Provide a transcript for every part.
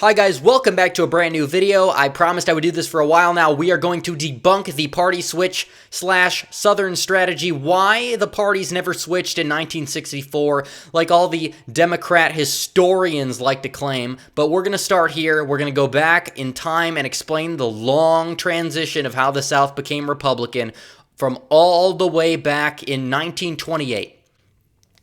Hi guys, welcome back to a brand new video. I promised I would do this for a while now. We are going to debunk the party switch / Southern strategy, why the parties never switched in 1964, like all the Democrat historians like to claim. But we're going to start here. We're going to go back in time and explain the long transition of how the South became Republican from all the way back in 1928.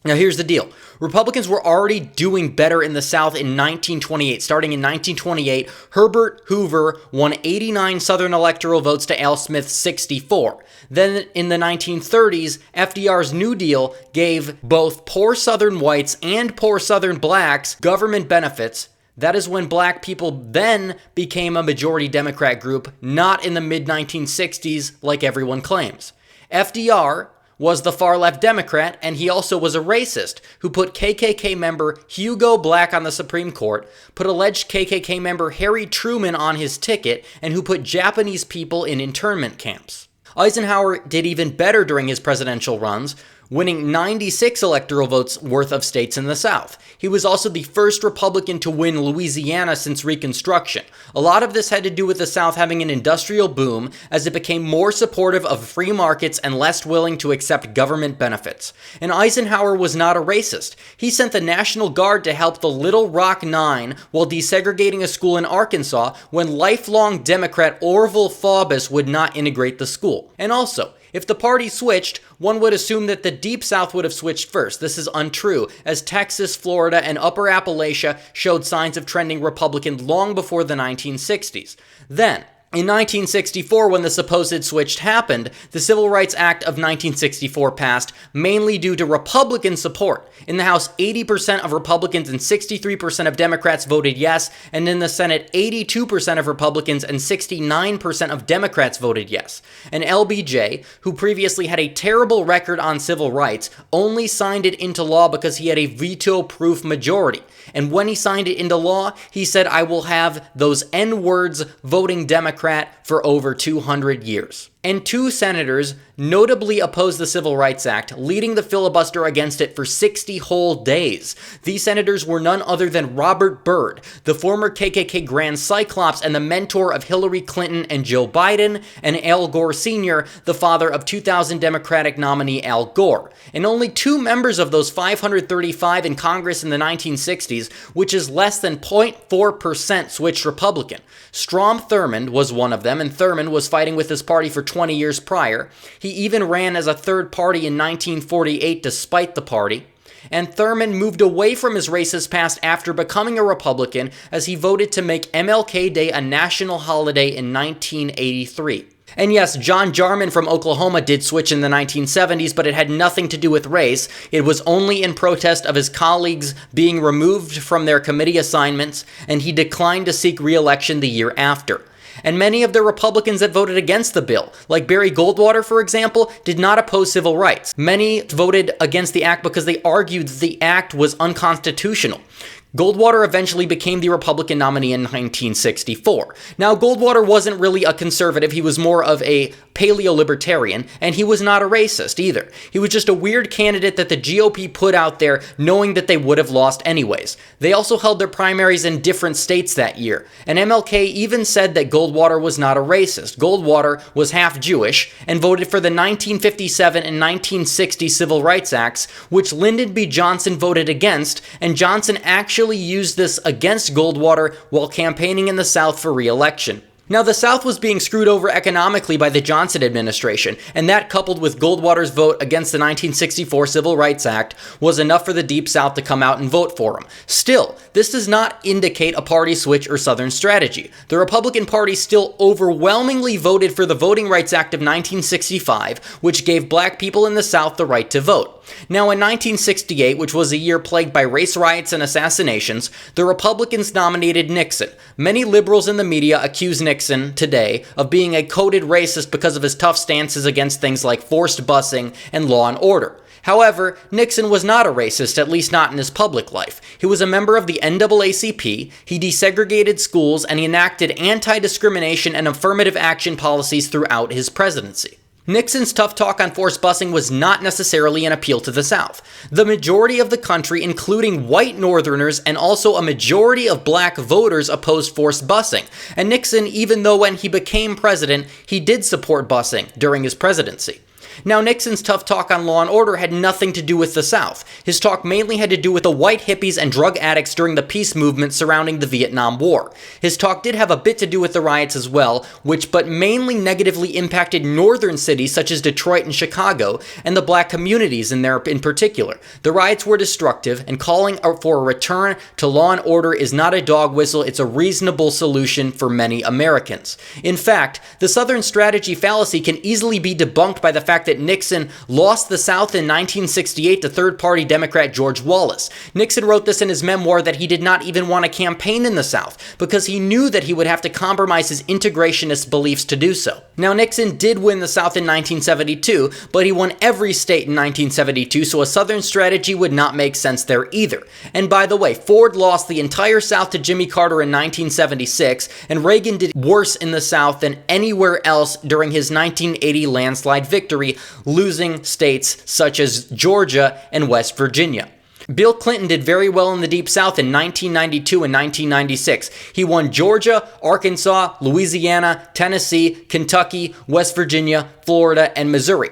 Now, here's the deal. Republicans were already doing better in the South in 1928. Starting in 1928, Herbert Hoover won 89 Southern electoral votes to Al Smith's 64. Then in the 1930s, FDR's New Deal gave both poor Southern whites and poor Southern blacks government benefits. That is when black people then became a majority Democrat group, not in the mid-1960s like everyone claims. FDR was the far-left Democrat, and he also was a racist who put KKK member Hugo Black on the Supreme Court, put alleged KKK member Harry Truman on his ticket, and who put Japanese people in internment camps. Eisenhower did even better during his presidential runs, winning 96 electoral votes worth of states in the South. He was also the first Republican to win Louisiana since Reconstruction. A lot of this had to do with the South having an industrial boom as it became more supportive of free markets and less willing to accept government benefits. And Eisenhower was not a racist. He sent the National Guard to help the Little Rock Nine while desegregating a school in Arkansas when lifelong Democrat Orville Faubus would not integrate the school. And also, if the party switched, one would assume that the Deep South would have switched first. This is untrue, as Texas, Florida, and Upper Appalachia showed signs of trending Republican long before the 1960s. Then, in 1964, when the supposed switch happened, the Civil Rights Act of 1964 passed, mainly due to Republican support. In the House, 80% of Republicans and 63% of Democrats voted yes, and in the Senate, 82% of Republicans and 69% of Democrats voted yes. And LBJ, who previously had a terrible record on civil rights, only signed it into law because he had a veto-proof majority. And when he signed it into law, he said, "I will have those N-words voting Democrat for over 200 years. And two senators notably opposed the Civil Rights Act, leading the filibuster against it for 60 whole days. These senators were none other than Robert Byrd, the former KKK Grand Cyclops and the mentor of Hillary Clinton and Joe Biden, and Al Gore Sr., the father of 2000 Democratic nominee Al Gore. And only two members of those 535 in Congress in the 1960s, which is less than 0.4%, switched Republican. Strom Thurmond was one of them, and Thurmond was fighting with his party for 20 years prior. He even ran as a third party in 1948 despite the party. And Thurmond moved away from his racist past after becoming a Republican as he voted to make MLK Day a national holiday in 1983. And yes, John Jarman from Oklahoma did switch in the 1970s, but it had nothing to do with race. It was only in protest of his colleagues being removed from their committee assignments, and he declined to seek re-election the year after. And many of the Republicans that voted against the bill, like Barry Goldwater, for example, did not oppose civil rights. Many voted against the act because they argued that the act was unconstitutional. Goldwater eventually became the Republican nominee in 1964. Now, Goldwater wasn't really a conservative. He was more of a paleo-libertarian, and he was not a racist either. He was just a weird candidate that the GOP put out there knowing that they would have lost anyways. They also held their primaries in different states that year, and MLK even said that Goldwater was not a racist. Goldwater was half Jewish and voted for the 1957 and 1960 Civil Rights Acts, which Lyndon B. Johnson voted against, and Johnson actually used this against Goldwater while campaigning in the South for re-election. Now, the South was being screwed over economically by the Johnson administration, and that, coupled with Goldwater's vote against the 1964 Civil Rights Act, was enough for the Deep South to come out and vote for him. Still, this does not indicate a party switch or Southern strategy. The Republican Party still overwhelmingly voted for the Voting Rights Act of 1965, which gave black people in the South the right to vote. Now, in 1968, which was a year plagued by race riots and assassinations, the Republicans nominated Nixon. Many liberals in the media accuse Nixon today of being a coded racist because of his tough stances against things like forced busing and law and order. However, Nixon was not a racist, at least not in his public life. He was a member of the NAACP, he desegregated schools, and he enacted anti-discrimination and affirmative action policies throughout his presidency. Nixon's tough talk on forced busing was not necessarily an appeal to the South. The majority of the country, including white Northerners and also a majority of black voters, opposed forced busing. And Nixon, even though when he became president, he did support busing during his presidency. Now, Nixon's tough talk on law and order had nothing to do with the South. His talk mainly had to do with the white hippies and drug addicts during the peace movement surrounding the Vietnam War. His talk did have a bit to do with the riots as well, but mainly negatively impacted northern cities such as Detroit and Chicago, and the black communities in there in particular. The riots were destructive, and calling for a return to law and order is not a dog whistle, it's a reasonable solution for many Americans. In fact, the Southern strategy fallacy can easily be debunked by the fact that Nixon lost the South in 1968 to third-party Democrat George Wallace. Nixon wrote this in his memoir that he did not even want to campaign in the South because he knew that he would have to compromise his integrationist beliefs to do so. Now, Nixon did win the South in 1972, but he won every state in 1972, so a Southern strategy would not make sense there either. And by the way, Ford lost the entire South to Jimmy Carter in 1976, and Reagan did worse in the South than anywhere else during his 1980 landslide victory, losing states such as Georgia and West Virginia. Bill Clinton did very well in the Deep South in 1992 and 1996. He won Georgia, Arkansas, Louisiana, Tennessee, Kentucky, West Virginia, Florida, and Missouri.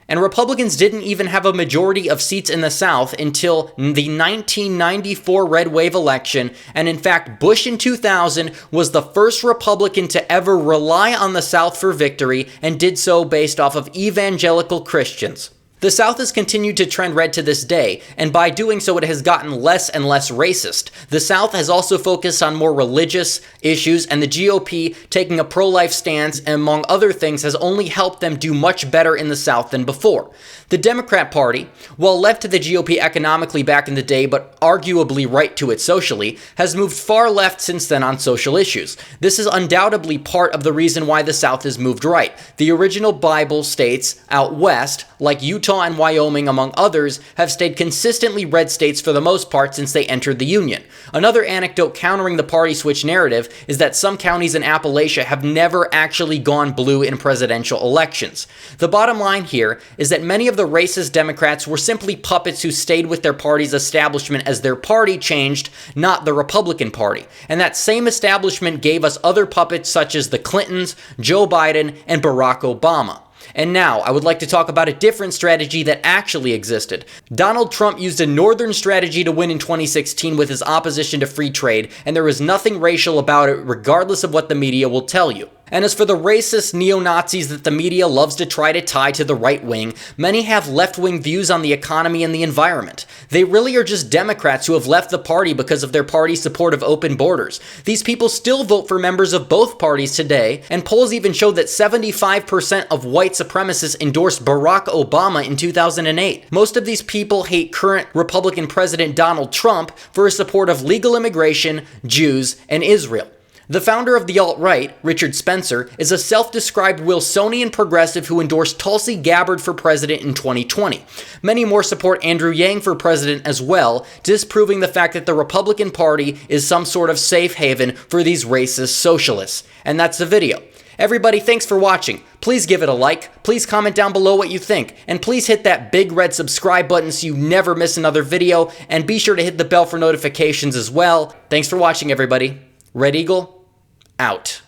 And Republicans didn't even have a majority of seats in the South until the 1994 Red Wave election, and in fact, Bush in 2000 was the first Republican to ever rely on the South for victory, and did so based off of evangelical Christians. The South has continued to trend red to this day, and by doing so it has gotten less and less racist. The South has also focused on more religious issues, and the GOP taking a pro-life stance, and among other things, has only helped them do much better in the South than before. The Democrat Party, while left to the GOP economically back in the day, but arguably right to it socially, has moved far left since then on social issues. This is undoubtedly part of the reason why the South has moved right. The original Bible states out west, like Utah and Wyoming among others, have stayed consistently red states for the most part since they entered the Union. Another anecdote countering the party switch narrative is that some counties in Appalachia have never actually gone blue in presidential elections. The bottom line here is that many of the racist Democrats were simply puppets who stayed with their party's establishment as their party changed, not the Republican Party. And that same establishment gave us other puppets such as the Clintons, Joe Biden, and Barack Obama. And now, I would like to talk about a different strategy that actually existed. Donald Trump used a northern strategy to win in 2016 with his opposition to free trade, and there was nothing racial about it regardless of what the media will tell you. And as for the racist neo-Nazis that the media loves to try to tie to the right wing, many have left-wing views on the economy and the environment. They really are just Democrats who have left the party because of their party's support of open borders. These people still vote for members of both parties today, and polls even showed that 75% of white supremacists endorsed Barack Obama in 2008. Most of these people hate current Republican President Donald Trump for his support of legal immigration, Jews, and Israel. The founder of the alt-right, Richard Spencer, is a self-described Wilsonian progressive who endorsed Tulsi Gabbard for president in 2020. Many more support Andrew Yang for president as well, disproving the fact that the Republican Party is some sort of safe haven for these racist socialists. And that's the video. Everybody, thanks for watching. Please give it a like, please comment down below what you think, and please hit that big red subscribe button so you never miss another video, and be sure to hit the bell for notifications as well. Thanks for watching, everybody. Red Eagle, out.